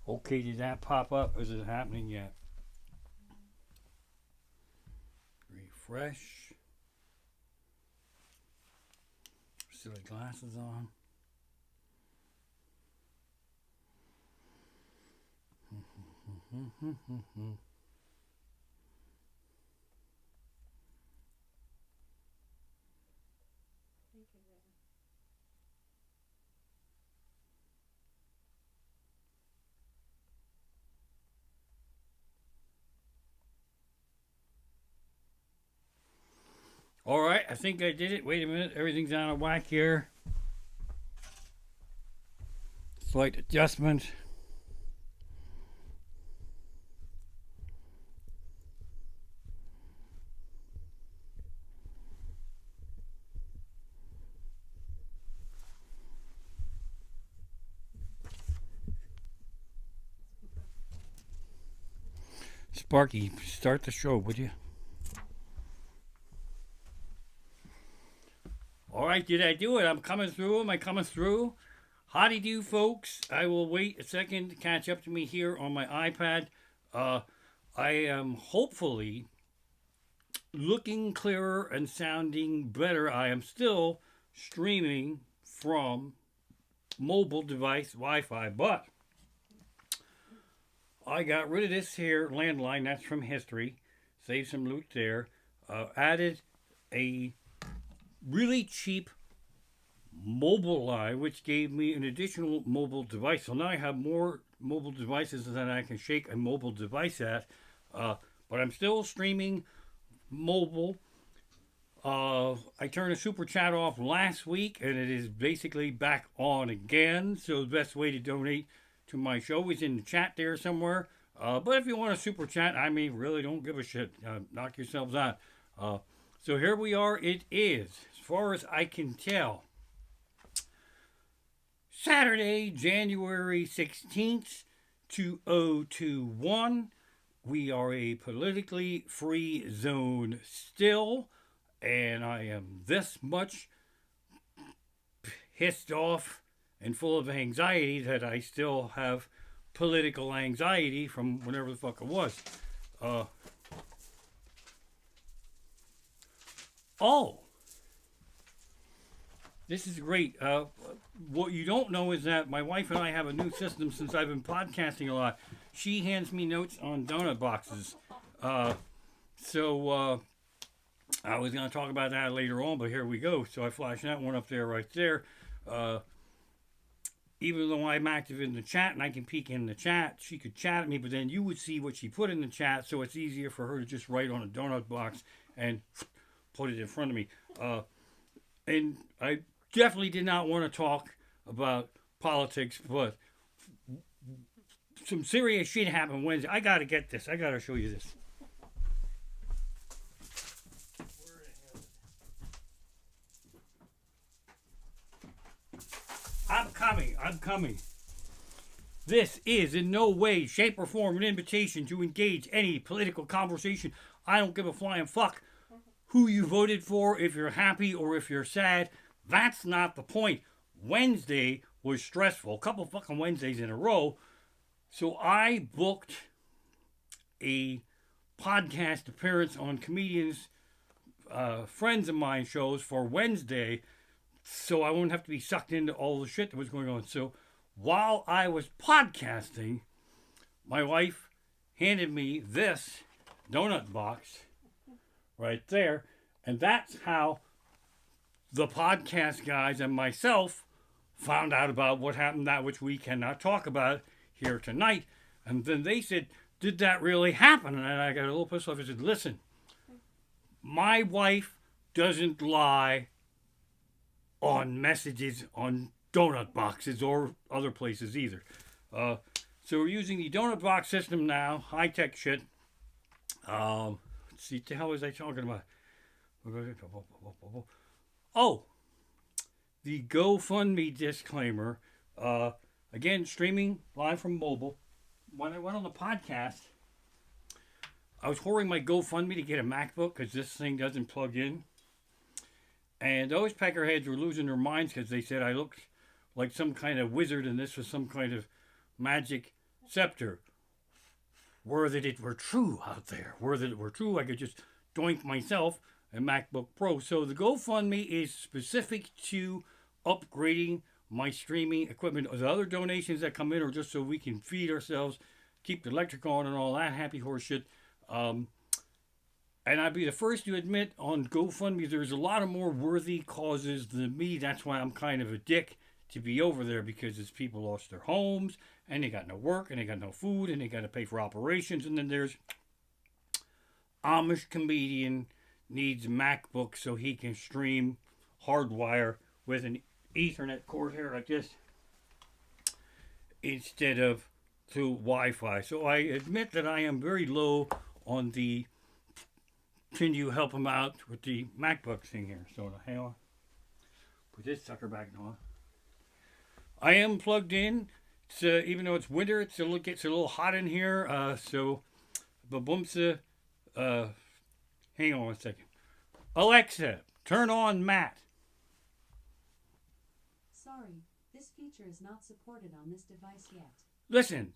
Okay, did that pop up? Is it happening yet? Refresh. Silly glasses on. All right, I think I did it. Wait a minute, everything's out of whack here. Slight adjustment. Sparky, start the show, would you? All right, did I do it? I'm coming through. Am I coming through? Howdy do, folks. I will wait a second to catch up to me here on my iPad. I am hopefully looking clearer and sounding better. I am still streaming from mobile device Wi-Fi, but I got rid of this here landline. That's from history. Saved some loot there. Added a really cheap mobile line, which gave me an additional mobile device. So now I have more mobile devices than I can shake a mobile device at. But I'm still streaming mobile. I turned a super chat off last week, and it is basically back on again. So the best way to donate to my show is in the chat there somewhere. But if you want a super chat, I mean, really don't give a shit. Knock yourselves out. So here we are. It is, as far as I can tell, Saturday, January 16th, 2021. We are a politically free zone still, and I am this much pissed off and full of anxiety that I still have political anxiety from whenever the fuck it was. Oh, this is great. What you don't know is that my wife and I have a new system since I've been podcasting a lot. She hands me notes on donut boxes. So I was going to talk about that later on, but here we go. So I flashed that one up there right there. Even though I'm active in the chat and I can peek in the chat, she could chat at me, but then you would see what she put in the chat, so it's easier for her to just write on a donut box and put it in front of me. And I definitely did not want to talk about politics, but some serious shit happened Wednesday. I got to get this. I got to show you this. I'm coming. This is in no way, shape, or form an invitation to engage any political conversation. I don't give a flying fuck who you voted for, if you're happy or if you're sad. That's not the point. Wednesday was stressful. A couple fucking Wednesdays in a row. So I booked a podcast appearance on comedians, friends of mine shows for Wednesday, so I wouldn't have to be sucked into all the shit that was going on. So while I was podcasting, my wife handed me this donut box right there, and that's how the podcast guys and myself found out about what happened, that which we cannot talk about here tonight. And then they said, did that really happen? And I got a little pissed off. I said, listen, my wife doesn't lie on messages on donut boxes or other places either. So we're using the donut box system now, high-tech shit. Let's see, what the hell was I talking about? Oh, the GoFundMe disclaimer. Again, streaming live from mobile. When I went on the podcast, I was whoring my GoFundMe to get a MacBook because this thing doesn't plug in. And those peckerheads were losing their minds because they said I looked like some kind of wizard and this was some kind of magic scepter. Were that it were true out there. Were that it were true, I could just doink myself a MacBook Pro. So the GoFundMe is specific to upgrading my streaming equipment. The other donations that come in are just so we can feed ourselves, keep the electric on, and all that happy horse shit. And I'd be the first to admit on GoFundMe, there's a lot of more worthy causes than me. That's why I'm kind of a dick to be over there, because it's people lost their homes and they got no work and they got no food and they got to pay for operations. And then there's Amish comedian needs MacBook so he can stream hardwire with an Ethernet cord here like this instead of through Wi-Fi. So I admit that I am very low on the can you help him out with the MacBook thing here. So hang on. Put this sucker back on. I am plugged in. It's, even though it's winter, it gets a little hot in here. So, Babumsa, hang on one second. Alexa, turn on Matt. Sorry, this feature is not supported on this device yet. Listen.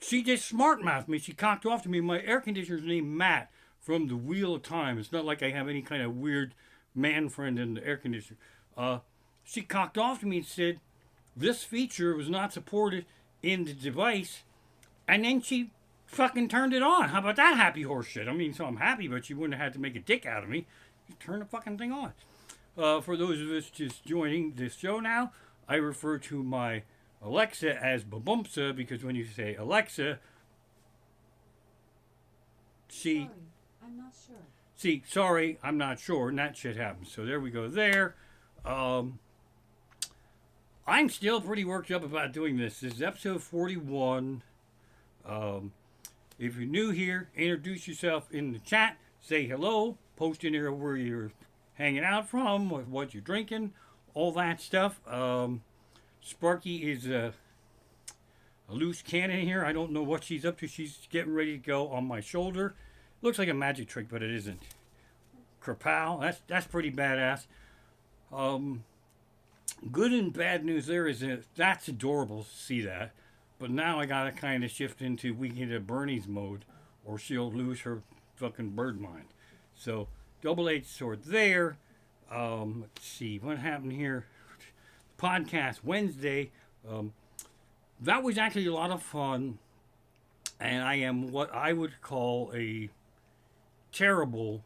She just smart mouthed me. She cocked off to me. My air conditioner's named Matt from the Wheel of Time. It's not like I have any kind of weird man friend in the air conditioner. She cocked off to me and said, this feature was not supported in the device. And then she fucking turned it on. How about that happy horse shit? I mean, so I'm happy, but she wouldn't have had to make a dick out of me. You turn the fucking thing on. For those of us just joining this show now, I refer to my Alexa as Babumpsa because when you say Alexa, Sorry, I'm not sure. Sorry, I'm not sure, and that shit happens. So there we go there. I'm still pretty worked up about doing this. This is episode 41. If you're new here, introduce yourself in the chat. Say hello. Post in there where you're hanging out from, what you're drinking, all that stuff. Sparky is a loose cannon here. I don't know what she's up to. She's getting ready to go on my shoulder. Looks like a magic trick, but it isn't. Kerpow. That's pretty badass. Good and bad news there is that that's adorable to see that. But now I gotta kind of shift into Weekend at Bernie's mode, or she'll lose her fucking bird mind. So, double-edged sword there. Let's see, what happened here? Podcast Wednesday. That was actually a lot of fun, and I am what I would call a terrible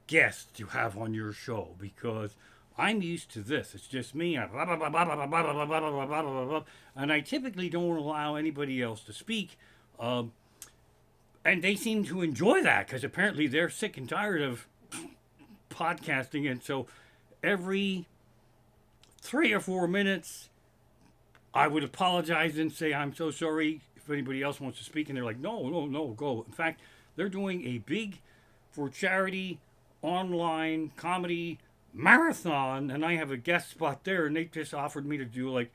guest to have on your show because I'm used to this. It's just me, and I typically don't allow anybody else to speak. And they seem to enjoy that because apparently they're sick and tired of podcasting, and so every 3 or 4 minutes, I would apologize and say, I'm so sorry if anybody else wants to speak. And they're like, no, go. In fact, they're doing a big, for charity, online comedy marathon. And I have a guest spot there. And they just offered me to do like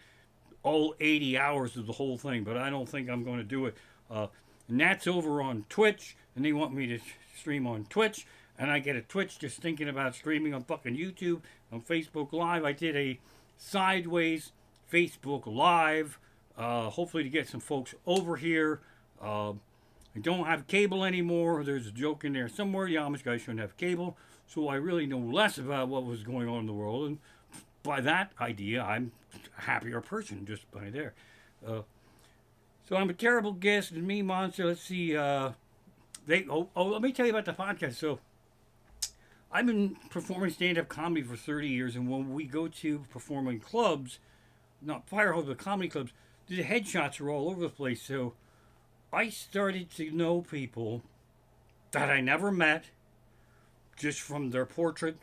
all 80 hours of the whole thing. But I don't think I'm going to do it. And that's over on Twitch. And they want me to stream on Twitch. And I get a Twitch just thinking about streaming on fucking YouTube, on Facebook Live. I did a sideways Facebook Live, hopefully to get some folks over here. I don't have cable anymore. There's a joke in there somewhere. The Amish guys shouldn't have cable. So I really know less about what was going on in the world. And by that idea, I'm a happier person just by there. So I'm a terrible guest. And me, Monster, let's see. Let me tell you about the podcast. So I've been performing stand-up comedy for 30 years, and when we go to perform in clubs, not fire hose, but comedy clubs, the headshots are all over the place. So I started to know people that I never met just from their portrait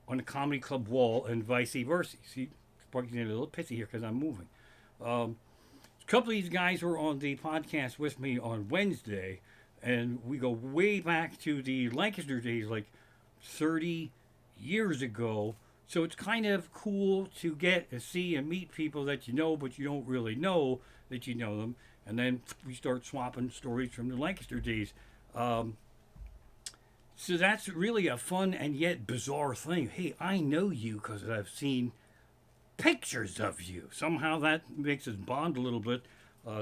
on the comedy club wall and vice versa. See, Sparky's getting a little pissy here because I'm moving. A couple of these guys were on the podcast with me on Wednesday, and we go way back to the Lancaster days, like 30 years ago. So it's kind of cool to get to see and meet people that you know, but you don't really know that you know them. And then we start swapping stories from the Lancaster days. So that's really a fun and yet bizarre thing. Hey, I know you because I've seen pictures of you. Somehow that makes us bond a little bit.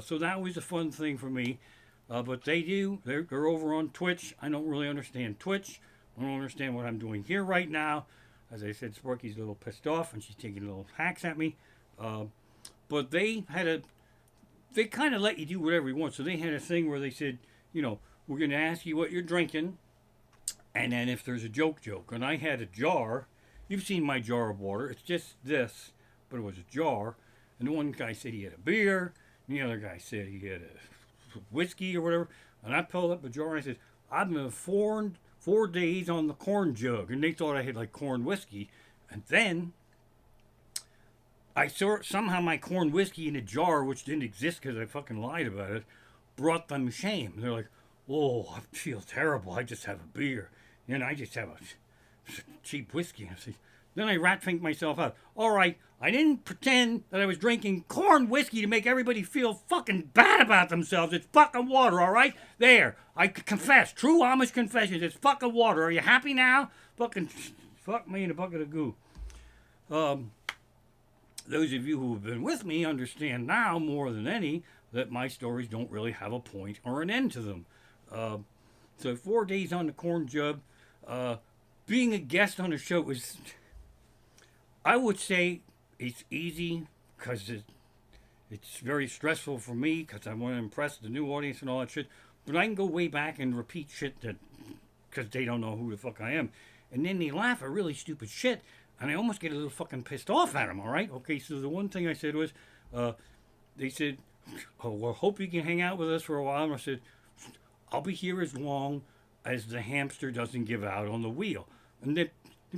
So that was a fun thing for me. But they're over on Twitch. I don't really understand Twitch. I don't understand what I'm doing here right now. As I said, Sparky's a little pissed off and she's taking little hacks at me. But they kind of let you do whatever you want. So they had a thing where they said, we're going to ask you what you're drinking. And then if there's a joke. And I had a jar. You've seen my jar of water. It's just this, but it was a jar. And the one guy said he had a beer. And the other guy said he had a whiskey or whatever. And I pulled up a jar and I said, I've been 4 days on the corn jug. And they thought I had like corn whiskey. And then I saw somehow my corn whiskey in a jar, which didn't exist because I fucking lied about it, brought them shame. They're like, oh, I feel terrible. I just have a beer. And I just have a cheap whiskey. Then I rat-finked myself out. All right, I didn't pretend that I was drinking corn whiskey to make everybody feel fucking bad about themselves. It's fucking water, all right? There, I confess. True Amish confessions. It's fucking water. Are you happy now? Fucking fuck me in a bucket of goo. Those of you who have been with me understand now more than any that my stories don't really have a point or an end to them. So 4 days on the corn jug. Being a guest on a show was, I would say, it's easy because it's very stressful for me because I want to impress the new audience and all that shit. But I can go way back and repeat shit because they don't know who the fuck I am. And then they laugh at really stupid shit. And I almost get a little fucking pissed off at them, all right? Okay, so the one thing I said was, they said, oh, well, hope you can hang out with us for a while. And I said, I'll be here as long as the hamster doesn't give out on the wheel. And they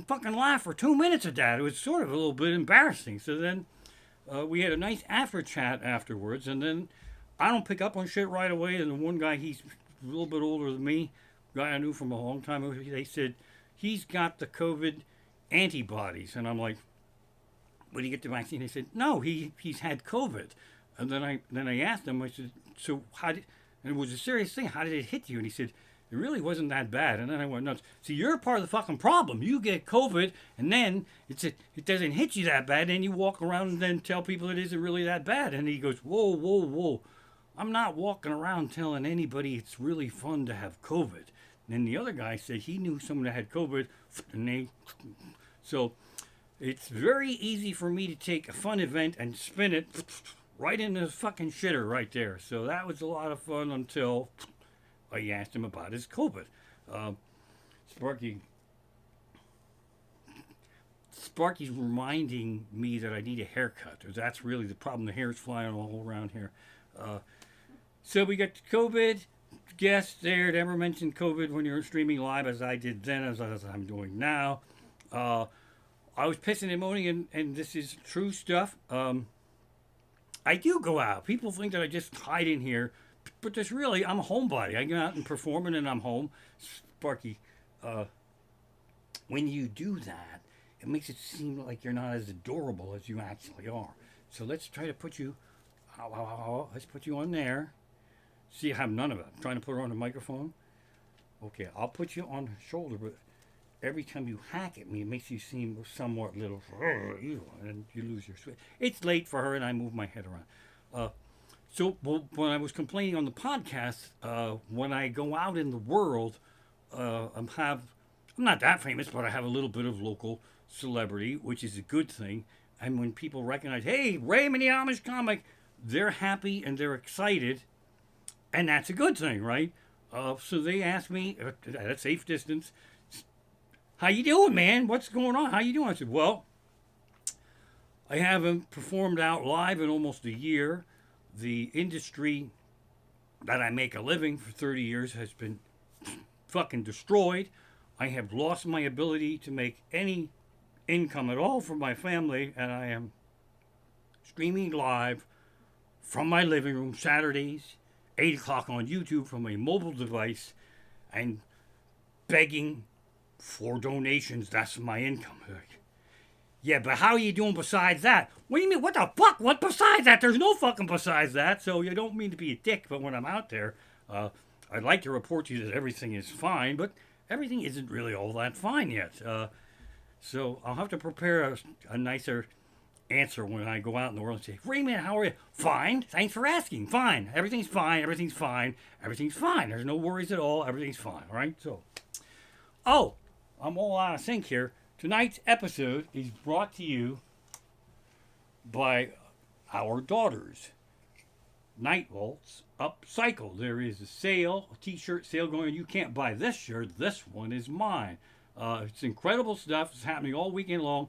fucking laughed for 2 minutes at that. It was sort of a little bit embarrassing. So then we had a nice after chat afterwards. And then I don't pick up on shit right away. And the one guy, he's a little bit older than me, guy I knew from a long time ago, they said, he's got the COVID antibodies. And I'm like, when you get the vaccine? They said, no, he's had COVID. And then I asked him, I said, so how did, and it was a serious thing, how did it hit you? And he said, it really wasn't that bad. And then I went nuts. See, you're part of the fucking problem. You get COVID, and then it doesn't hit you that bad. Then you walk around and then tell people it isn't really that bad. And he goes, whoa. I'm not walking around telling anybody it's really fun to have COVID. And then the other guy said he knew someone that had COVID, and so it's very easy for me to take a fun event and spin it right in the fucking shitter right there. So that was a lot of fun until I asked him about his COVID. Sparky's reminding me that I need a haircut. That's really the problem. The hair is flying all around here. So we got COVID guests there. Never mentioned COVID when you're streaming live as I did then, as I'm doing now. I was pissing and moaning, and this is true stuff. I do go out. People think that I just hide in here. But there's really, I'm a homebody. I go out and perform and then I'm home. Sparky, when you do that, it makes it seem like you're not as adorable as you actually are. So let's try to put you, let's put you on there. See, I have none of it. I'm trying to put her on the microphone. Okay, I'll put you on her shoulder, but every time you hack at me, it makes you seem somewhat little, and you lose your switch. It's late for her and I move my head around. So when I was complaining on the podcast, when I go out in the world, I'm not that famous, but I have a little bit of local celebrity, which is a good thing. And when people recognize, hey, Raymond the Amish comic, they're happy and they're excited, and that's a good thing, right? So they asked me at a safe distance, how you doing, man? What's going on? How you doing? I said, well, I haven't performed out live in almost a year. The industry that I make a living for 30 years has been fucking destroyed. I have lost my ability to make any income at all for my family, and I am streaming live from my living room Saturdays, 8 o'clock on YouTube from a mobile device, and begging for donations. That's my income. Yeah, but how are you doing besides that? What do you mean? What the fuck? What besides that? There's no fucking besides that. So you don't mean to be a dick, but when I'm out there, I'd like to report to you that everything is fine, but everything isn't really all that fine yet. So I'll have to prepare a nicer answer when I go out in the world and say, Raymond, how are you? Fine. Thanks for asking. Fine. Everything's fine. Everything's fine. Everything's fine. There's no worries at all. Everything's fine. All right? So, I'm all out of sync here. Tonight's episode is brought to you by our daughters. Night Waltz Upcycle. There is a sale, a t-shirt sale going on. You can't buy this shirt. This one is mine. It's incredible stuff. It's happening all weekend long.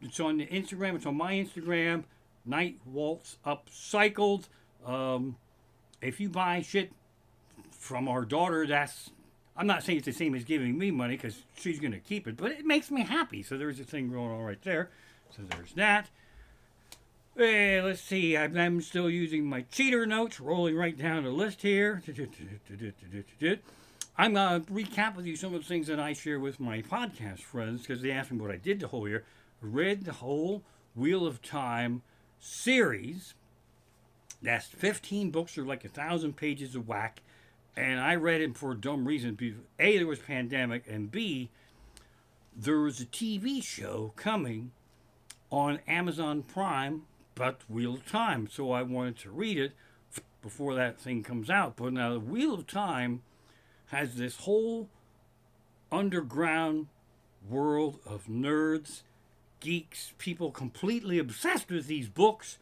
It's on the Instagram. It's on my Instagram. Night Waltz Upcycled. If you buy shit from our daughter, I'm not saying it's the same as giving me money because she's going to keep it, but it makes me happy. So there's a thing going on right there. So there's that. Hey, let's see. I'm still using my cheater notes, rolling right down the list here. I'm going to recap with you some of the things that I share with my podcast friends because they asked me what I did the whole year. I read the whole Wheel of Time series. That's 15 books or like 1,000 pages of whack. And I read it for a dumb reason. A, there was pandemic, and B, there was a TV show coming on Amazon Prime about the Wheel of Time. So I wanted to read it before that thing comes out. But now the Wheel of Time has this whole underground world of nerds, geeks, people completely obsessed with these books,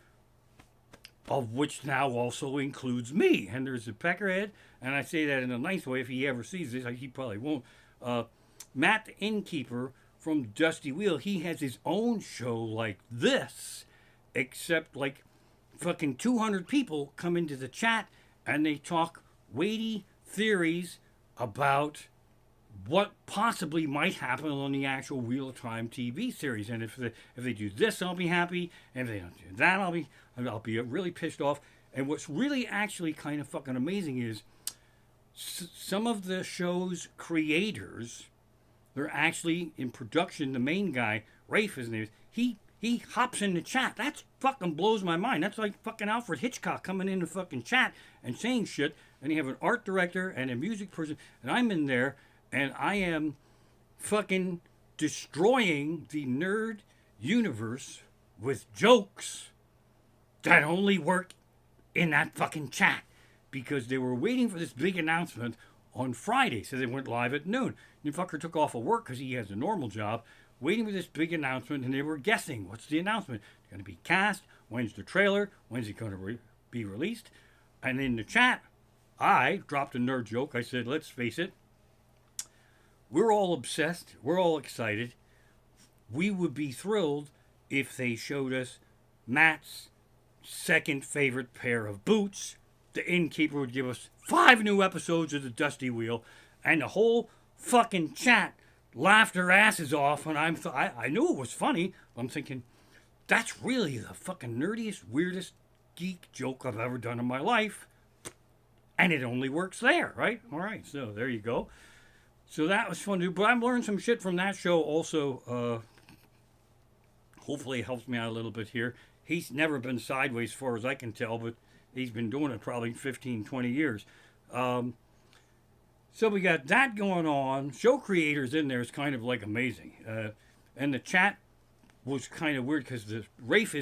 of which now also includes me. And there's a peckerhead, and I say that in a nice way. If he ever sees this, he probably won't. Matt the Innkeeper from Dusty Wheel, he has his own show like this, except like fucking 200 people come into the chat and they talk weighty theories about what possibly might happen on the actual Wheel of Time TV series. And if they do this, I'll be happy. And if they don't do that, I'll be really pissed off. And what's really actually kind of fucking amazing is some of the show's creators, they're actually in production. The main guy, Rafe, his name is, he hops in the chat. That fucking blows my mind. That's like fucking Alfred Hitchcock coming in the fucking chat and saying shit. And you have an art director and a music person, and I'm in there, and I am fucking destroying the nerd universe with jokes that only work in that fucking chat because they were waiting for this big announcement on Friday. So they went live at noon. The fucker took off of work because he has a normal job, waiting for this big announcement, and they were guessing, what's the announcement? It's going to be cast. When's the trailer? When's it going to be released? And in the chat, I dropped a nerd joke. I said, let's face it, we're all obsessed. We're all excited. We would be thrilled if they showed us Matt's second favorite pair of boots. The Innkeeper would give us 5 new episodes of the Dusty Wheel, and the whole fucking chat laughed their asses off. And I knew it was funny, but I'm thinking, that's really the fucking nerdiest, weirdest geek joke I've ever done in my life. And it only works there, right? All right, so there you go. So that was fun to do. But I've learned some shit from that show also. Hopefully it helps me out a little bit here. He's never been sideways as far as I can tell, but he's been doing it probably 15, 20 years. So we got that going on. Show creators in there is kind of like amazing. And the chat was kind of weird because Rafe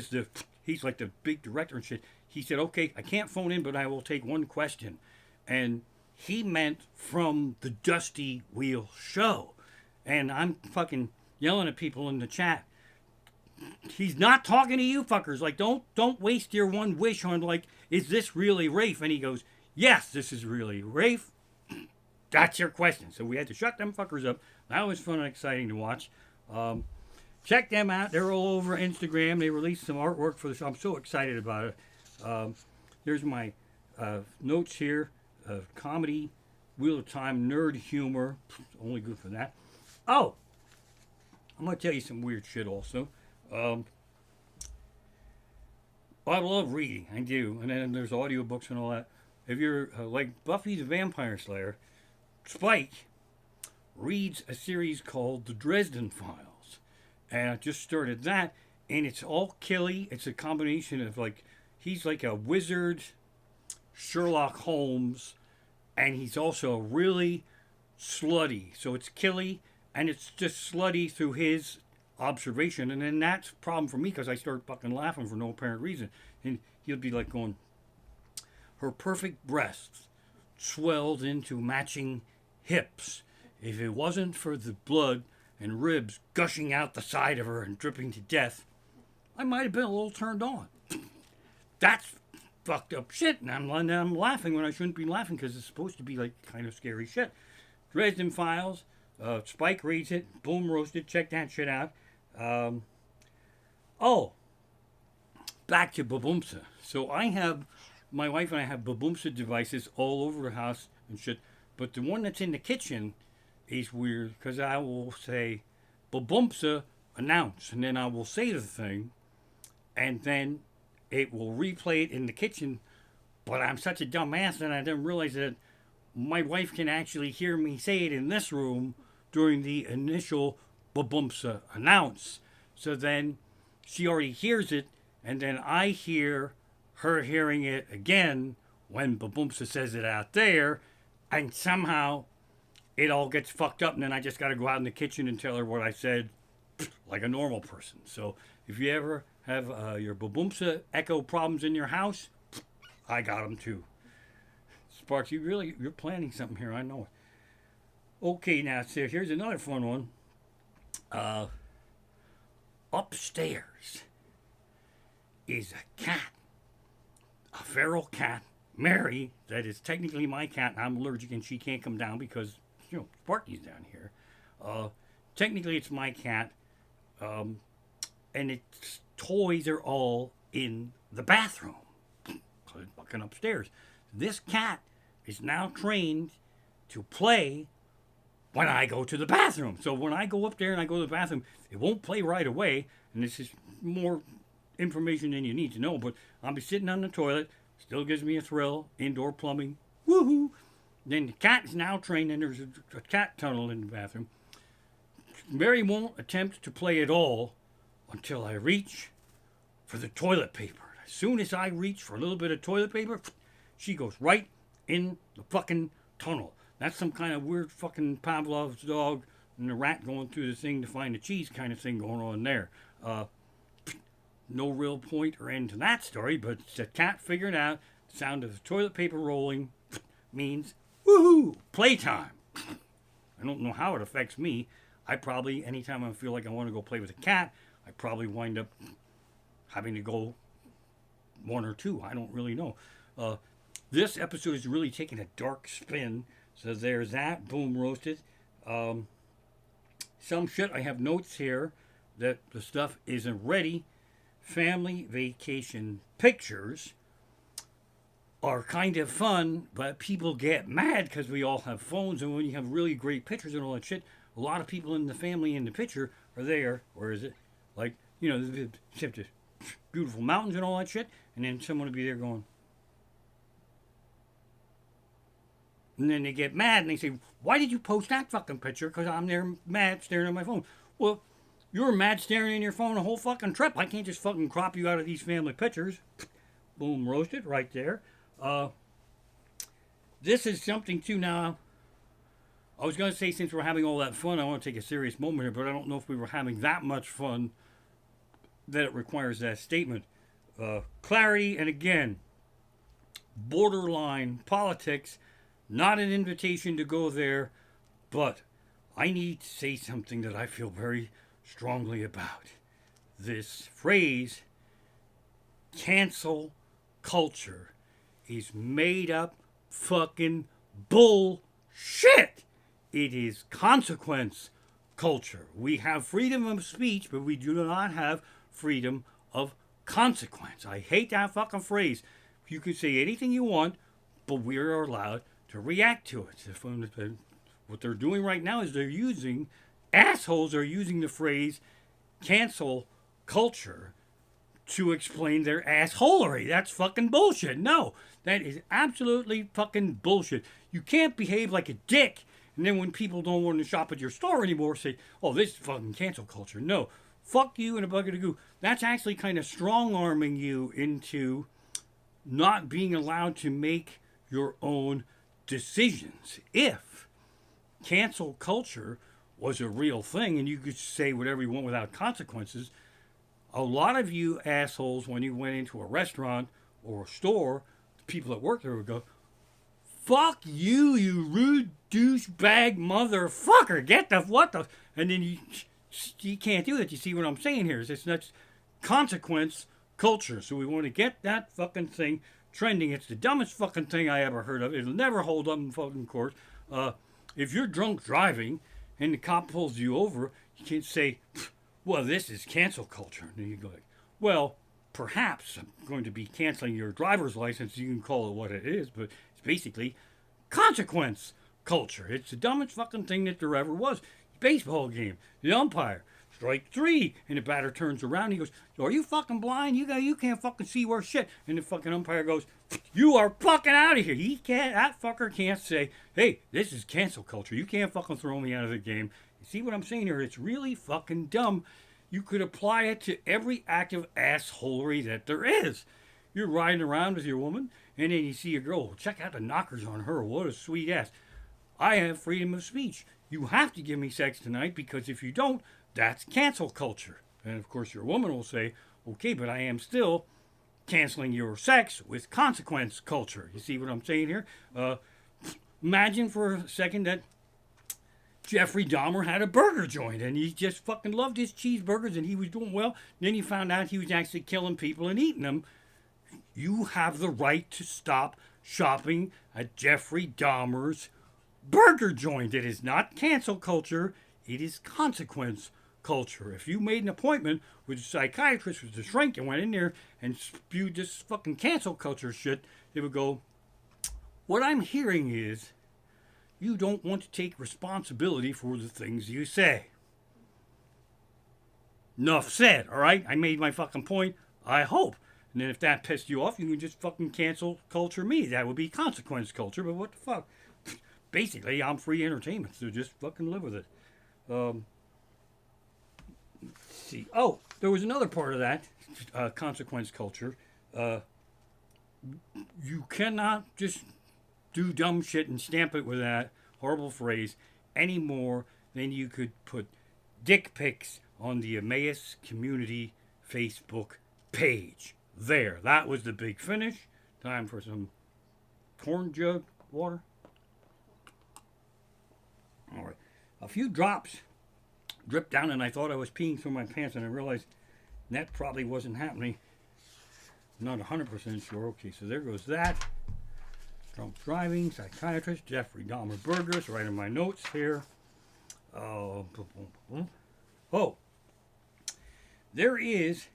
he's like the big director and shit. He said, okay, I can't phone in, but I will take one question. And he meant from the Dusty Wheel show. And I'm fucking yelling at people in the chat. He's not talking to you fuckers. Like, don't waste your one wish on, like, is this really Rafe? And he goes, yes, this is really Rafe. That's your question. So we had to shut them fuckers up. That was fun and exciting to watch. Check them out. They're all over Instagram. They released some artwork for the show. I'm so excited about it. There's my notes here. Comedy, Wheel of Time, nerd humor. Only good for that. Oh, I'm going to tell you some weird shit also. I love reading. I do. And then there's audiobooks and all that. If you're like Buffy the Vampire Slayer, Spike reads a series called The Dresden Files. And I just started that. And it's all killy. It's a combination of like, he's like a wizard, Sherlock Holmes, and he's also really slutty. So it's killy, and it's just slutty through his observation, and then that's a problem for me because I start fucking laughing for no apparent reason. And he'll be like going, her perfect breasts swelled into matching hips. If it wasn't for the blood and ribs gushing out the side of her and dripping to death, I might have been a little turned on. That's fucked up shit, and I'm laughing when I shouldn't be laughing because it's supposed to be like kind of scary shit. Dresden Files, Spike reads it, boom roasted, check that shit out. Back to Baboomsa. So my wife and I have Baboomsa devices all over the house and shit, but the one that's in the kitchen is weird because I will say, Baboomsa announce, and then I will say the thing, and then it will replay it in the kitchen, but I'm such a dumbass that I didn't realize that my wife can actually hear me say it in this room during the initial Baboomsa announce. So then she already hears it, and then I hear her hearing it again when Baboomsa says it out there, and somehow it all gets fucked up, and then I just got to go out in the kitchen and tell her what I said like a normal person. So if you ever have your Baboomsa echo problems in your house, I got them too. Sparks, you're planning something here, I know it. Okay, now so here's another fun one. Upstairs is a cat, a feral cat, Mary, that is technically my cat. I'm allergic and she can't come down because, Sparky's down here. Technically it's my cat, and its toys are all in the bathroom. So it's fucking upstairs. This cat is now trained to play when I go to the bathroom. So when I go up there and I go to the bathroom, it won't play right away. And this is more information than you need to know, but I'll be sitting on the toilet, still gives me a thrill, indoor plumbing, woohoo. Then the cat is now trained, and there's a cat tunnel in the bathroom. Mary won't attempt to play at all until I reach for the toilet paper. As soon as I reach for a little bit of toilet paper, she goes right in the fucking tunnel. That's some kind of weird fucking Pavlov's dog and the rat going through the thing to find the cheese kind of thing going on there. No real point or end to that story, but the cat figured out the sound of the toilet paper rolling means woohoo, playtime. I don't know how it affects me. I probably, anytime I feel like I want to go play with a cat, I probably wind up having to go one or two. I don't really know. This episode is really taking a dark spin. So there's that. Boom, roasted. Some shit. I have notes here that the stuff isn't ready. Family vacation pictures are kind of fun, but people get mad because we all have phones, and when you have really great pictures and all that shit, a lot of people in the family in the picture are there. Where is it? Like, the beautiful mountains and all that shit, and then someone will be there going, and then they get mad and they say, why did you post that fucking picture? Because I'm there mad staring at my phone. Well, you're mad staring at your phone the whole fucking trip. I can't just fucking crop you out of these family pictures. Boom, roasted right there. This is something too now. I was going to say, since we're having all that fun, I want to take a serious moment here, but I don't know if we were having that much fun that it requires that statement. Clarity, and again, borderline politics, not an invitation to go there, but I need to say something that I feel very strongly about. This phrase, cancel culture, is made up fucking bullshit. It is consequence culture. We have freedom of speech, but we do not have freedom of consequence. I hate that fucking phrase. You can say anything you want, but we are allowed to react to it. What they're doing right now is assholes are using the phrase cancel culture to explain their assholery. That's fucking bullshit. No, that is absolutely fucking bullshit. You can't behave like a dick, and then when people don't want to shop at your store anymore, say, oh, this is fucking cancel culture. No, fuck you and a bucket of goo. That's actually kind of strong-arming you into not being allowed to make your own decisions. If cancel culture was a real thing and you could say whatever you want without consequences, a lot of you assholes, when you went into a restaurant or a store, the people that work there would go, "Fuck you, you rude douchebag motherfucker! Get the what the..." And then you can't do that. You see what I'm saying here? It's not consequence culture. So we want to get that fucking thing trending. It's the dumbest fucking thing I ever heard of. It'll never hold up in fucking court. If you're drunk driving and the cop pulls you over, you can't say, "Well, this is cancel culture." And then you go like, "Well, perhaps I'm going to be canceling your driver's license." You can call it what it is, but it's basically consequence culture. It's the dumbest fucking thing that there ever was. Baseball game, the umpire, strike 3, and the batter turns around and he goes, "Are you fucking blind? You can't fucking see worth shit." And the fucking umpire goes, "You are fucking out of here." That fucker can't say, "Hey, this is cancel culture. You can't fucking throw me out of the game." You see what I'm saying here? It's really fucking dumb. You could apply it to every act of assholery that there is. You're riding around with your woman, and then you see a girl. Check out the knockers on her. What a sweet ass. I have freedom of speech. You have to give me sex tonight, because if you don't, that's cancel culture. And of course your woman will say, "Okay, but I am still canceling your sex with consequence culture." You see what I'm saying here? Imagine for a second that Jeffrey Dahmer had a burger joint and he just fucking loved his cheeseburgers and he was doing well. Then he found out he was actually killing people and eating them. You have the right to stop shopping at Jeffrey Dahmer's burger joint. It is not cancel culture. It is consequence culture. If you made an appointment with a psychiatrist, with a shrink, and went in there and spewed this fucking cancel culture shit, they would go, "What I'm hearing is you don't want to take responsibility for the things you say." Enough said, all right? I made my fucking point, I hope. And then if that pissed you off, you can just fucking cancel culture me. That would be consequence culture, but what the fuck? Basically, I'm free entertainment, so just fucking live with it. Let's see. Oh, there was another part of that, consequence culture. You cannot just do dumb shit and stamp it with that horrible phrase any more than you could put dick pics on the Emmaus Community Facebook page. There, that was the big finish. Time for some corn jug water. All right, a few drops dripped down and I thought I was peeing through my pants and I realized that probably wasn't happening. I'm not 100% sure. Okay, so there goes that. Drunk driving, psychiatrist, Jeffrey Dahmer burgers, right in my notes here. Oh, there is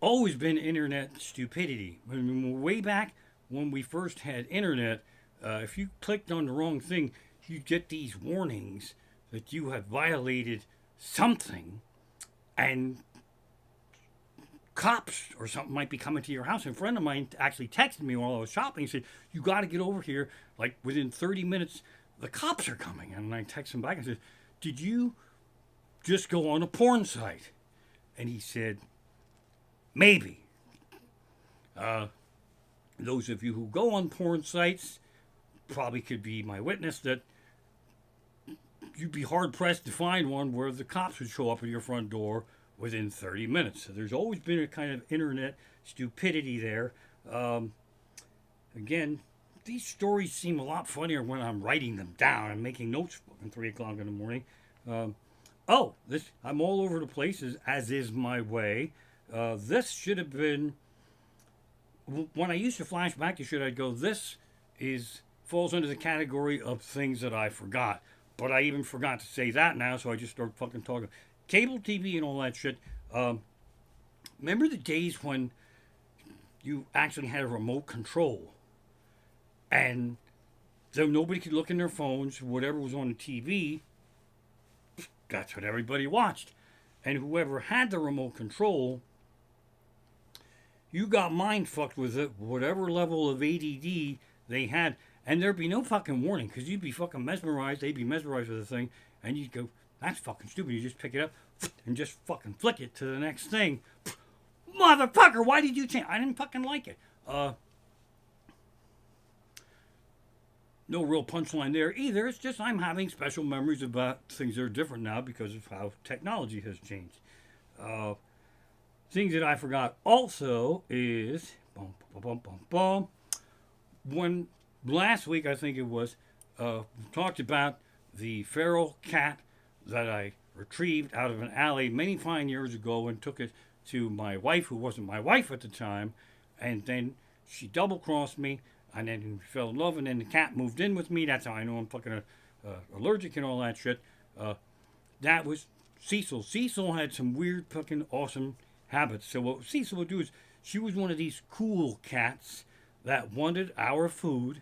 always been internet stupidity. Way back when we first had internet, if you clicked on the wrong thing, you get these warnings that you have violated something, and cops or something might be coming to your house. And a friend of mine actually texted me while I was shopping and said, "You got to get over here, like within 30 minutes, the cops are coming." And I texted him back and said, "Did you just go on a porn site?" And he said, "Maybe." Those of you who go on porn sites probably could be my witness that you'd be hard-pressed to find one where the cops would show up at your front door within 30 minutes. So there's always been a kind of internet stupidity there. Again, these stories seem a lot funnier when I'm writing them down. I'm making notes at 3 o'clock in the morning. I'm all over the place, as is my way. This should have been, when I used to flash back to shit, I'd go, this falls under the category of things that I forgot. But I even forgot to say that now, so I just start fucking talking. Cable TV and all that shit. Remember the days when you actually had a remote control and so nobody could look in their phones, whatever was on the TV, that's what everybody watched. And whoever had the remote control, you got mind fucked with it, whatever level of ADD they had. And there'd be no fucking warning, because you'd be fucking mesmerized, they'd be mesmerized with the thing, and you'd go, "That's fucking stupid." You just pick it up and just fucking flick it to the next thing. Motherfucker, why did you change? I didn't fucking like it. No real punchline there either. It's just I'm having special memories about things that are different now because of how technology has changed. Uh, Things that I forgot also is when last week I think it was talked about the feral cat that I retrieved out of an alley many fine years ago and took it to my wife, who wasn't my wife at the time, and then she double crossed me, and then we fell in love, and then the cat moved in with me. That's how I know I'm fucking allergic and all that shit. That was Cecil. Cecil had some weird fucking awesome habits. So what Cecil would do is she was one of these cool cats that wanted our food,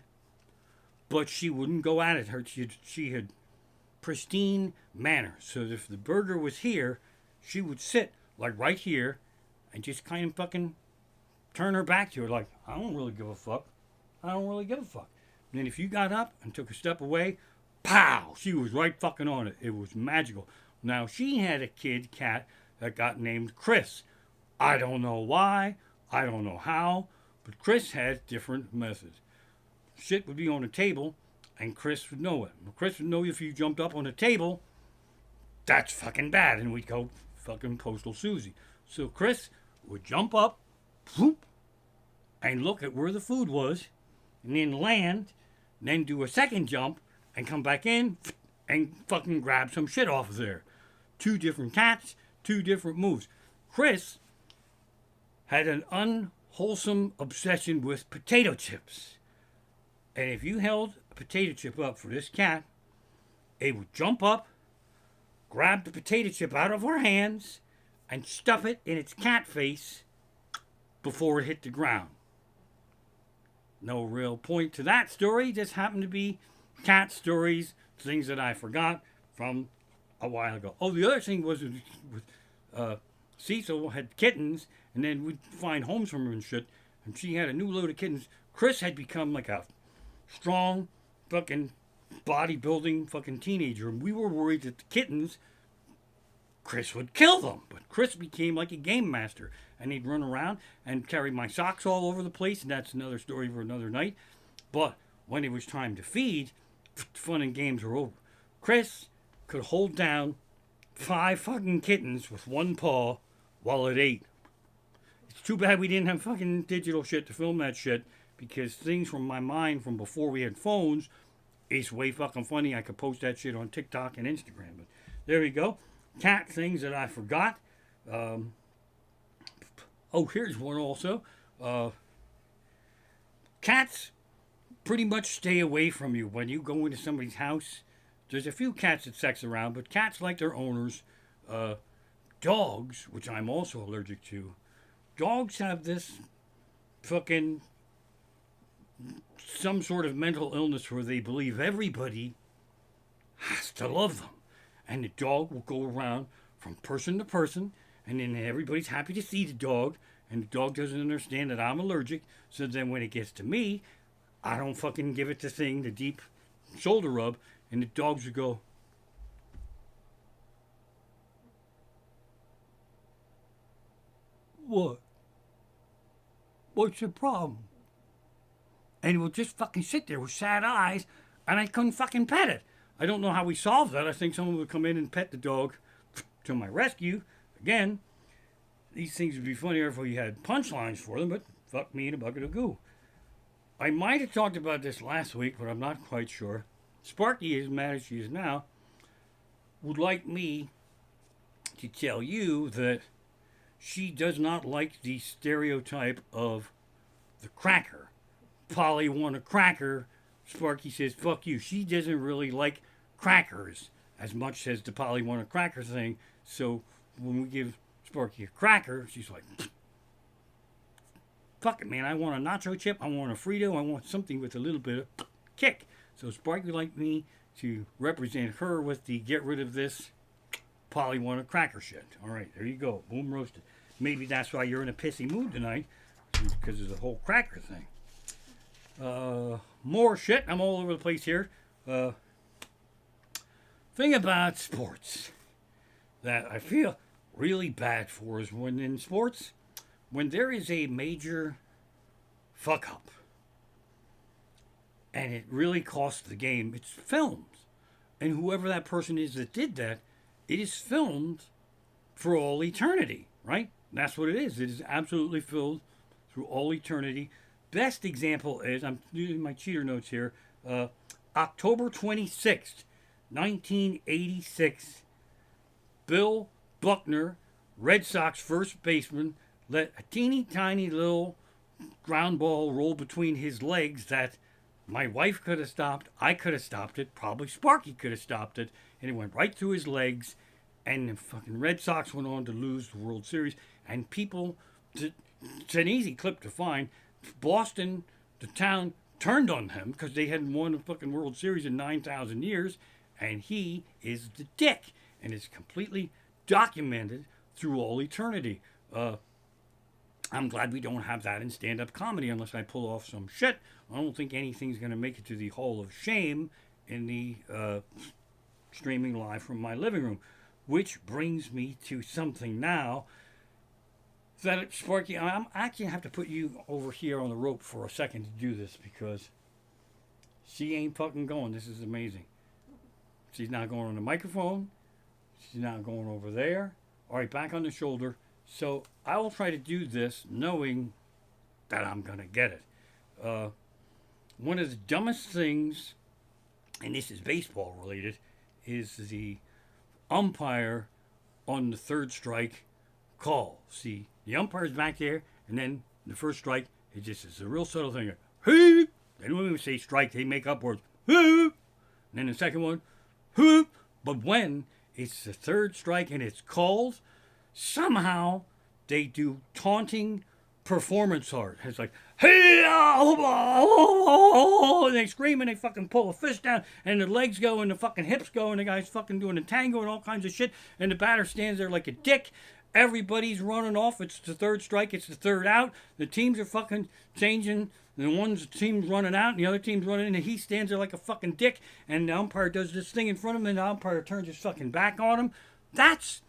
but she wouldn't go at it. She had pristine manners. So if the burger was here, she would sit like right here and just kind of fucking turn her back to it, like, I don't really give a fuck. I don't really give a fuck. And then if you got up and took a step away, pow, she was right fucking on it. It was magical. Now she had a kid cat that got named Chris. I don't know why. I don't know how. But Chris had different methods. Shit would be on a table, and Chris would know it. Chris would know if you jumped up on a table, that's fucking bad, and we'd go fucking Postal Susie. So Chris would jump up, whoop, and look at where the food was, and then land, and then do a second jump, and come back in, and fucking grab some shit off of there. Two different cats, two different moves. Chris had an unwholesome obsession with potato chips. And if you held a potato chip up for this cat, it would jump up, grab the potato chip out of her hands, and stuff it in its cat face before it hit the ground. No real point to that story, just happened to be cat stories, things that I forgot from a while ago. Oh, the other thing was with Cecil had kittens, and then we'd find homes for her and shit, and she had a new load of kittens. Chris had become like a strong fucking bodybuilding fucking teenager, and we were worried that the kittens, Chris would kill them. But Chris became like a game master, and he'd run around and carry my socks all over the place, and that's another story for another night. But when it was time to feed, fun and games were over. Chris could hold down 5 fucking kittens with one paw while it ate. It's too bad we didn't have fucking digital shit to film that shit, because things from my mind from before we had phones is way fucking funny. I could post that shit on TikTok and Instagram. But there we go. Cat things that I forgot. Here's one also. Cats pretty much stay away from you when you go into somebody's house. There's a few cats that sex around, but cats like their owners. Dogs, which I'm also allergic to. Dogs have this fucking some sort of mental illness where they believe everybody has to love them. And the dog will go around from person to person, and then everybody's happy to see the dog, and the dog doesn't understand that I'm allergic, so then when it gets to me, I don't fucking give it the thing, the deep shoulder rub, and the dogs will go, what? What's the problem? And we'll just fucking sit there with sad eyes, and I couldn't fucking pet it. I don't know how we solved that. I think someone would come in and pet the dog to my rescue. Again, these things would be funnier if we had punchlines for them, but fuck me in a bucket of goo. I might have talked about this last week, but I'm not quite sure. Sparky, as mad as she is now, would like me to tell you that she does not like the stereotype of the cracker. Polly want a cracker. Sparky says, fuck you. She doesn't really like crackers as much as the Polly want a cracker thing. So when we give Sparky a cracker, she's like, fuck it, man. I want a nacho chip. I want a Frito. I want something with a little bit of kick. So Sparky would like me to represent her with the get rid of this Polly want a cracker shit. All right, there you go. Boom roasted. Maybe that's why you're in a pissy mood tonight, because of the whole cracker thing. More shit. I'm all over the place here. Thing about sports that I feel really bad for is when in sports, when there is a major fuck up, and it really costs the game its films. And whoever that person is that did that, it is filmed for all eternity, right? That's what it is. It is absolutely filled through all eternity. Best example is, I'm using my cheater notes here, October 26th, 1986, Bill Buckner, Red Sox first baseman, let a teeny tiny little ground ball roll between his legs that my wife could have stopped, I could have stopped it, probably Sparky could have stopped it, and it went right through his legs, and the fucking Red Sox went on to lose the World Series, and people, it's an easy clip to find, Boston, the town, turned on him because they hadn't won a fucking World Series in 9,000 years, and he is the dick, and it's completely documented through all eternity. I'm glad we don't have that in stand-up comedy unless I pull off some shit. I don't think anything's going to make it to the Hall of Shame in the streaming live from my living room. Which brings me to something now that, Sparky, I'm actually have to put you over here on the rope for a second to do this because she ain't fucking going. This is amazing. She's not going on the microphone. She's not going over there. All right, back on the shoulder. So I will try to do this knowing that I'm going to get it. One of the dumbest things, and this is baseball related, is the umpire on the third strike call. See, the umpire's back there, and then the first strike, it just is a real subtle thing. Hey! They don't even say strike, they make up words. Hey! And then the second one, hey! But when it's the third strike and it's called, somehow they do taunting performance art. It's like, hey, and they scream and they fucking pull a fist down and the legs go and the fucking hips go and the guy's fucking doing a tango and all kinds of shit and the batter stands there like a dick. Everybody's running off. It's the third strike. It's the third out. The teams are fucking changing. The team's running out and the other team's running in and he stands there like a fucking dick and the umpire does this thing in front of him and the umpire turns his fucking back on him. That's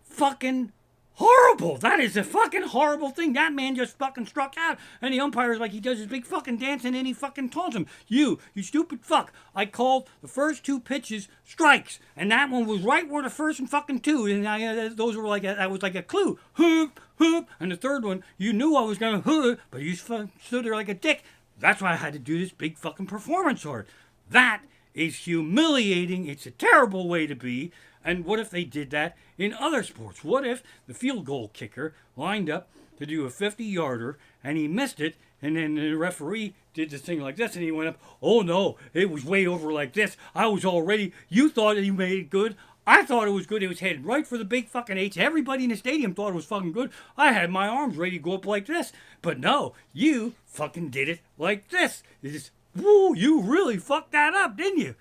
fucking horrible. That is a fucking horrible thing. That man just fucking struck out. And the umpire's like, he does his big fucking dance and then he fucking taunts him. You stupid fuck. I called the first two pitches strikes. And that one was right where the first and fucking two. And those were like, that was like a clue. Hoop, hoop. And the third one, you knew I was going to hoop, but you stood there like a dick. That's why I had to do this big fucking performance art. That is humiliating. It's a terrible way to be. And what if they did that in other sports? What if the field goal kicker lined up to do a 50-yarder and he missed it and then the referee did this thing like this and he went up, oh no, it was way over like this. I was all ready. You thought he made it good. I thought it was good. It was headed right for the big fucking H. Everybody in the stadium thought it was fucking good. I had my arms ready to go up like this. But no, you fucking did it like this. It's, woo, you really fucked that up, didn't you?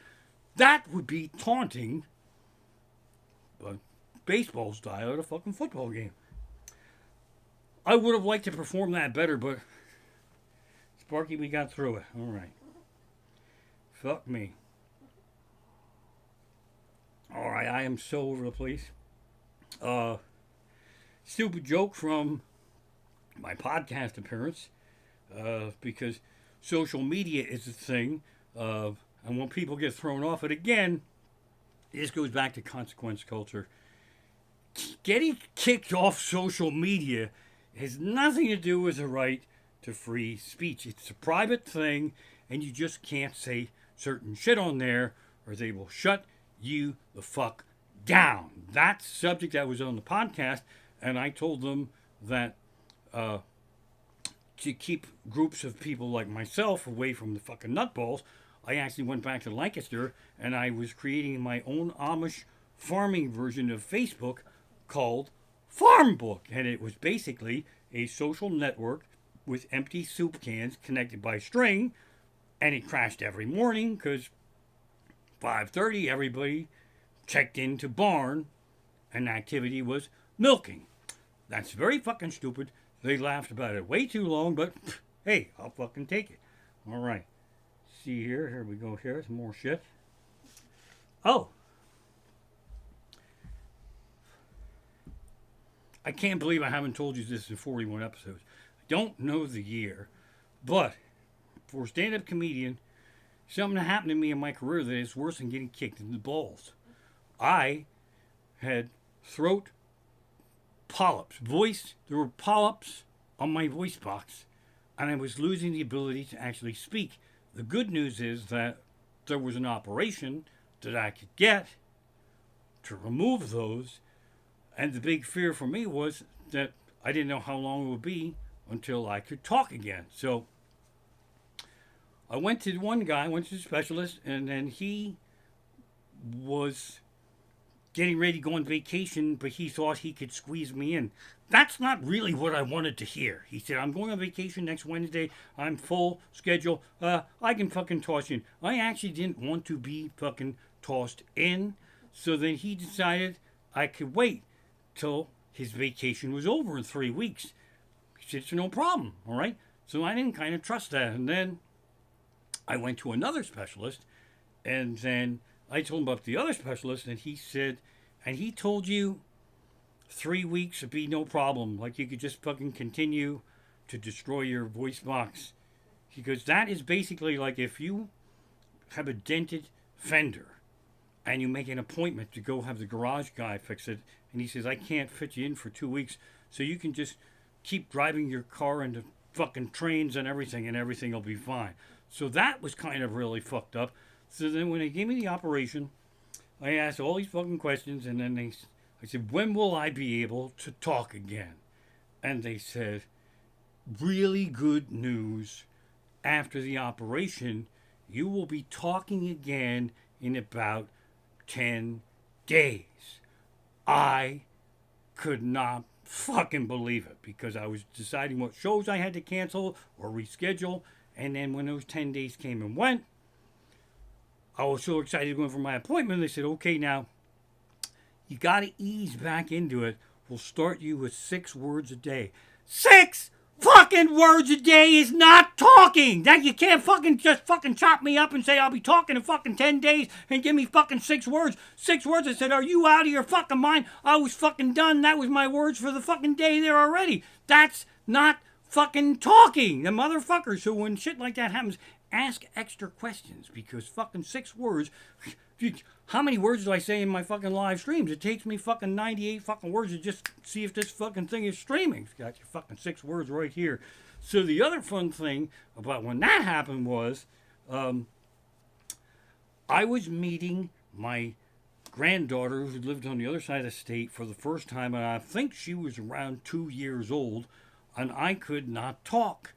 That would be taunting baseball style at a fucking football game. I would have liked to perform that better, but Sparky, we got through it. All right. Fuck me. All right, I am so over the place. Stupid joke from my podcast appearance, because social media is a thing, and when people get thrown off it again, this goes back to consequence culture. Getting kicked off social media has nothing to do with the right to free speech. It's a private thing, and you just can't say certain shit on there, or they will shut you the fuck down. That's the subject that was on the podcast, and I told them that to keep groups of people like myself away from the fucking nutballs, I actually went back to Lancaster, and I was creating my own Amish farming version of Facebook called Farm Book, and it was basically a social network with empty soup cans connected by string, and it crashed every morning because 5:30 everybody checked into barn and the activity was milking. That's very fucking stupid. They laughed about it way too long, but hey, I'll fucking take it. All right. See here we go here, some more shit. Oh, I can't believe I haven't told you this in 41 episodes. I don't know the year, but for a stand-up comedian something happened to me in my career that is worse than getting kicked in the balls. I had throat polyps, there were polyps on my voice box, and I was losing the ability to actually speak. The good news is that there was an operation that I could get to remove those, and the big fear for me was that I didn't know how long it would be until I could talk again. So I went to one guy, went to the specialist, and then he was getting ready to go on vacation, but he thought he could squeeze me in. That's not really what I wanted to hear. He said, I'm going on vacation next Wednesday. I'm full schedule. I can fucking toss you in. I actually didn't want to be fucking tossed in. So then he decided I could wait till his vacation was over in 3 weeks. He said, it's no problem. All right. So I didn't kind of trust that. And then I went to another specialist, and then I told him about the other specialist, and he said, and he told you 3 weeks would be no problem. Like you could just fucking continue to destroy your voice box. He goes, that is basically like if you have a dented fender and you make an appointment to go have the garage guy fix it, and he says, I can't fit you in for 2 weeks, so you can just keep driving your car into fucking trains and everything will be fine. So that was kind of really fucked up. So then when they gave me the operation, I asked all these fucking questions, and then I said, when will I be able to talk again? And they said, really good news. After the operation, you will be talking again in about 10 days. I could not fucking believe it, because I was deciding what shows I had to cancel or reschedule. And then when those 10 days came and went, I was so excited going for my appointment. They said, okay, now you got to ease back into it. We'll start you with 6 words a day. 6 fucking words a day is not talking. That you can't fucking just fucking chop me up and say I'll be talking in fucking 10 days and give me fucking 6 words. 6 words. I said, are you out of your fucking mind? I was fucking done. That was my words for the fucking day there already. That's not fucking talking, the motherfucker. So when shit like that happens, ask extra questions, because fucking 6 words. How many words do I say in my fucking live streams? It takes me fucking 98 fucking words to just see if this fucking thing is streaming. It's got your fucking 6 words right here. So the other fun thing about when that happened was, I was meeting my granddaughter who lived on the other side of the state for the first time, and I think she was around 2 years old, and I could not talk.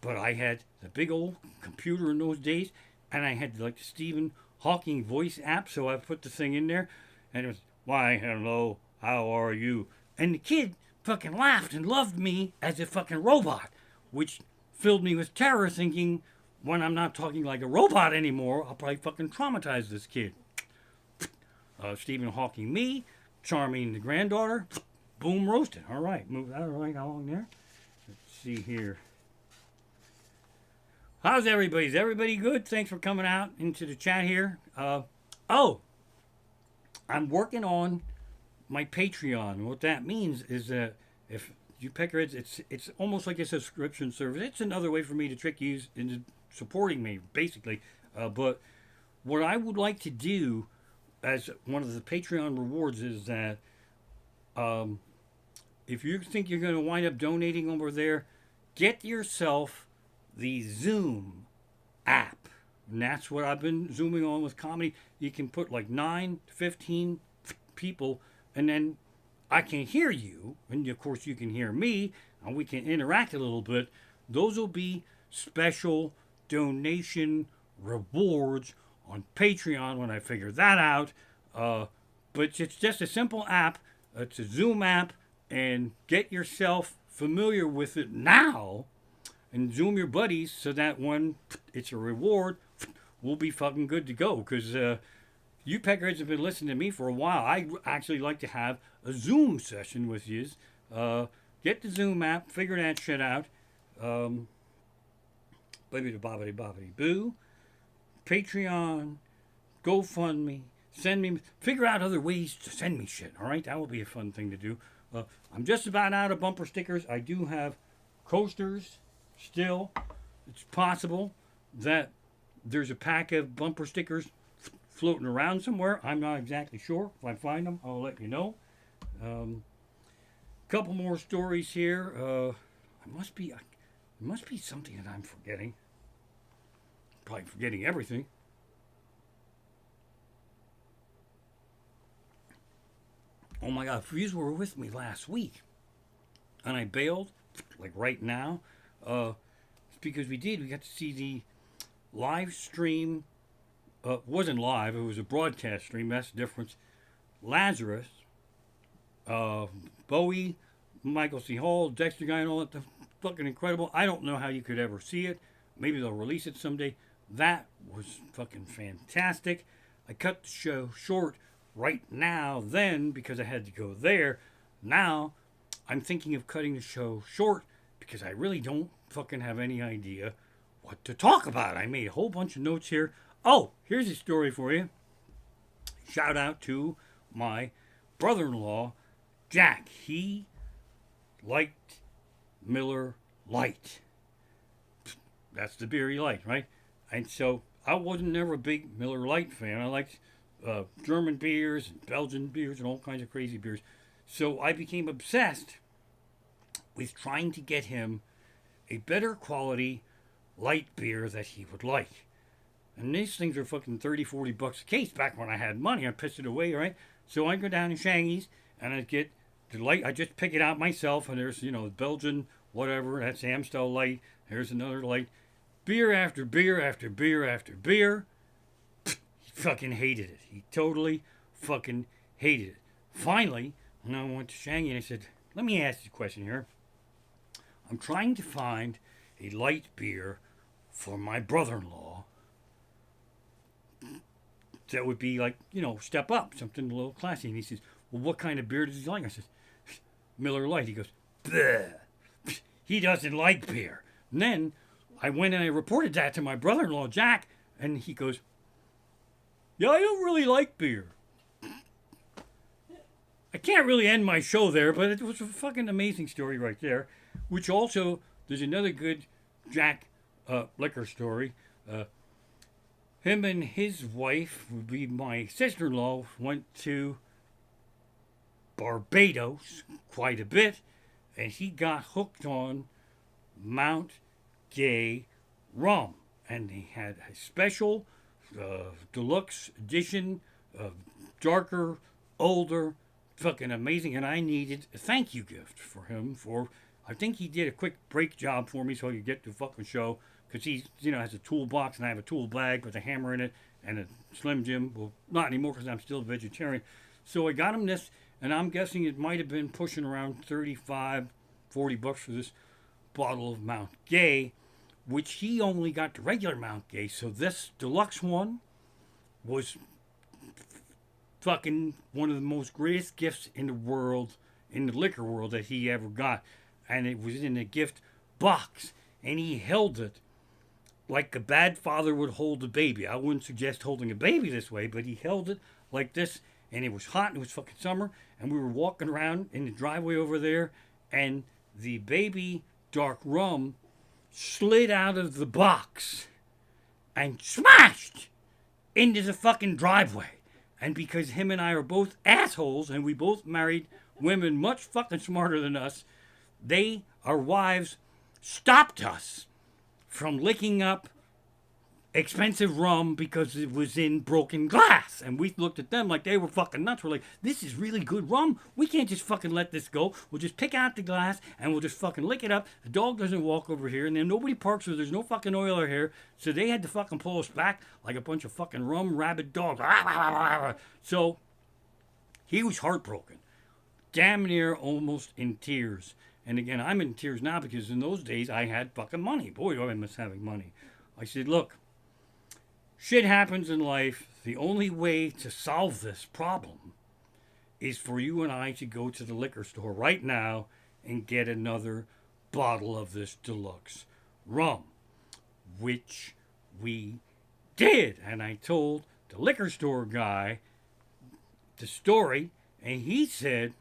But I had the big old computer in those days, and I had like the Stephen Hawking voice app, so I put the thing in there, and it was, why, hello, how are you? And the kid fucking laughed and loved me as a fucking robot, which filled me with terror, thinking, when I'm not talking like a robot anymore, I'll probably fucking traumatize this kid. Stephen Hawking me, charming the granddaughter, boom, roasted. All right, move that right along there. Let's see here. How's everybody? Is everybody good? Thanks for coming out into the chat here. I'm working on my Patreon. What that means is that if you peckerheads, it's almost like a subscription service. It's another way for me to trick you into supporting me, basically. But what I would like to do as one of the Patreon rewards is that if you think you're going to wind up donating over there, get yourself the Zoom app. And that's what I've been zooming on with comedy. You can put like 9, 15 people, and then I can hear you, and of course you can hear me, and we can interact a little bit. Those will be special donation rewards on Patreon when I figure that out. But it's just a simple app. It's a Zoom app, and get yourself familiar with it now, and Zoom your buddies so that when it's a reward, we'll be fucking good to go. Because you peckerheads have been listening to me for a while. I actually like to have a Zoom session with you. Get the Zoom app, figure that shit out. Baby the bobbity bobbity boo. Patreon, GoFundMe, send me, figure out other ways to send me shit. All right, that will be a fun thing to do. I'm just about out of bumper stickers. I do have coasters still. It's possible that There's a pack of bumper stickers floating around somewhere. I'm not exactly sure. If I find them, I'll let you know. Couple more stories here. It must be something that I'm forgetting. Probably forgetting everything. Oh my God, if you were with me last week and I bailed, like right now, it's because we got to see the live stream. Wasn't live, it was a broadcast stream, that's the difference. Lazarus, Bowie, Michael C. Hall, Dexter Guy, and all that. Fucking incredible. I don't know how you could ever see it. Maybe they'll release it someday. That was fucking fantastic. I cut the show short right now then because I had to go there. Now I'm thinking of cutting the show short because I really don't fucking have any idea what to talk about. I made a whole bunch of notes here. Oh, here's a story for you. Shout out to my brother-in-law, Jack. He liked Miller Lite. That's the beer he liked, right? And so I wasn't never a big Miller Lite fan. I liked German beers and Belgian beers and all kinds of crazy beers. So I became obsessed with trying to get him a better quality light beer that he would like. And these things are fucking 30, 40 bucks a case back when I had money. I pissed it away, right? So I go down to Shangy's and I get the light. I just pick it out myself. And there's, Belgian, whatever. That's Amstel Light. There's another light. Beer after beer after beer after beer. He fucking hated it. He totally fucking hated it. Finally, when I went to Shangy and I said, let me ask you a question here. I'm trying to find a light beer for my brother-in-law that would be like, step up, something a little classy. And he says, well, what kind of beer does he like? I said, Miller Lite. He goes, bleh. He doesn't like beer. And then I went and I reported that to my brother-in-law, Jack, and he goes, yeah, I don't really like beer. I can't really end my show there, but it was a fucking amazing story right there. Which also, there's another good Jack liquor story. Him and his wife, would be my sister-in-law, went to Barbados quite a bit, and he got hooked on Mount Gay rum. And they had a special deluxe edition, darker, older, fucking amazing. And I needed a thank you gift for him for, I think he did a quick break job for me so I could get to the fucking show. Because he, has a toolbox and I have a tool bag with a hammer in it and a Slim Jim. Well, not anymore because I'm still a vegetarian. So I got him this, and I'm guessing it might have been pushing around 35, 40 bucks for this bottle of Mount Gay, which he only got the regular Mount Gay. So this deluxe one was fucking one of the most greatest gifts in the world, in the liquor world, that he ever got. And it was in a gift box, and he held it like a bad father would hold a baby. I wouldn't suggest holding a baby this way, but he held it like this, and it was hot, and it was fucking summer, and we were walking around in the driveway over there, and the baby dark rum slid out of the box and smashed into the fucking driveway. And because him and I are both assholes, and we both married women much fucking smarter than us, our wives, stopped us from licking up expensive rum because it was in broken glass. And we looked at them like they were fucking nuts. We're like, this is really good rum. We can't just fucking let this go. We'll just pick out the glass and we'll just fucking lick it up. The dog doesn't walk over here, and then nobody parks, so there's no fucking oil here. So they had to fucking pull us back like a bunch of fucking rabid dogs. So he was heartbroken, damn near almost in tears. And again, I'm in tears now because in those days I had fucking money. Boy, do I miss having money. I said, look, shit happens in life. The only way to solve this problem is for you and I to go to the liquor store right now and get another bottle of this deluxe rum, which we did. And I told the liquor store guy the story, and he said,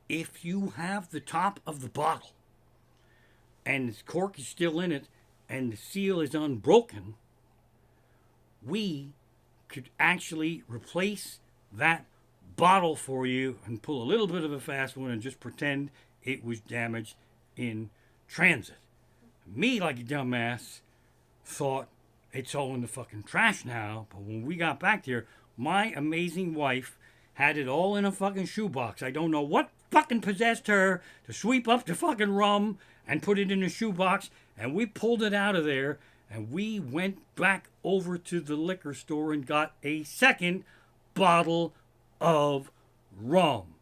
if you have the top of the bottle and the cork is still in it and the seal is unbroken, we could actually replace that bottle for you and pull a little bit of a fast one and just pretend it was damaged in transit. Me, like a dumbass, thought it's all in the fucking trash now, but when we got back there, my amazing wife had it all in a fucking shoebox. I don't know what fucking possessed her to sweep up the fucking rum and put it in a shoebox, and we pulled it out of there, and we went back over to the liquor store and got a second bottle of rum.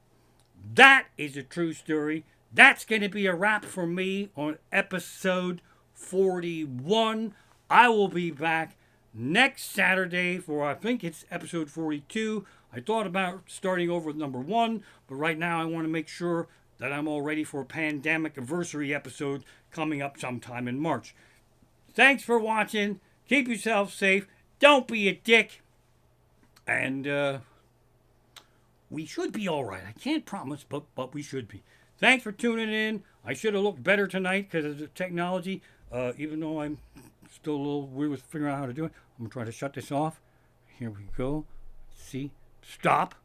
That is a true story. That's going to be a wrap for me on episode 41. I will be back next Saturday for, I think it's episode 42. I thought about starting over with number 1, but right now I want to make sure that I'm all ready for a pandemic anniversary episode coming up sometime in March. Thanks for watching. Keep yourself safe. Don't be a dick. And we should be all right. I can't promise, but we should be. Thanks for tuning in. I should have looked better tonight because of the technology. Even though I'm still a little weird with figuring out how to do it. I'm going to try to shut this off. Here we go. See? Stop.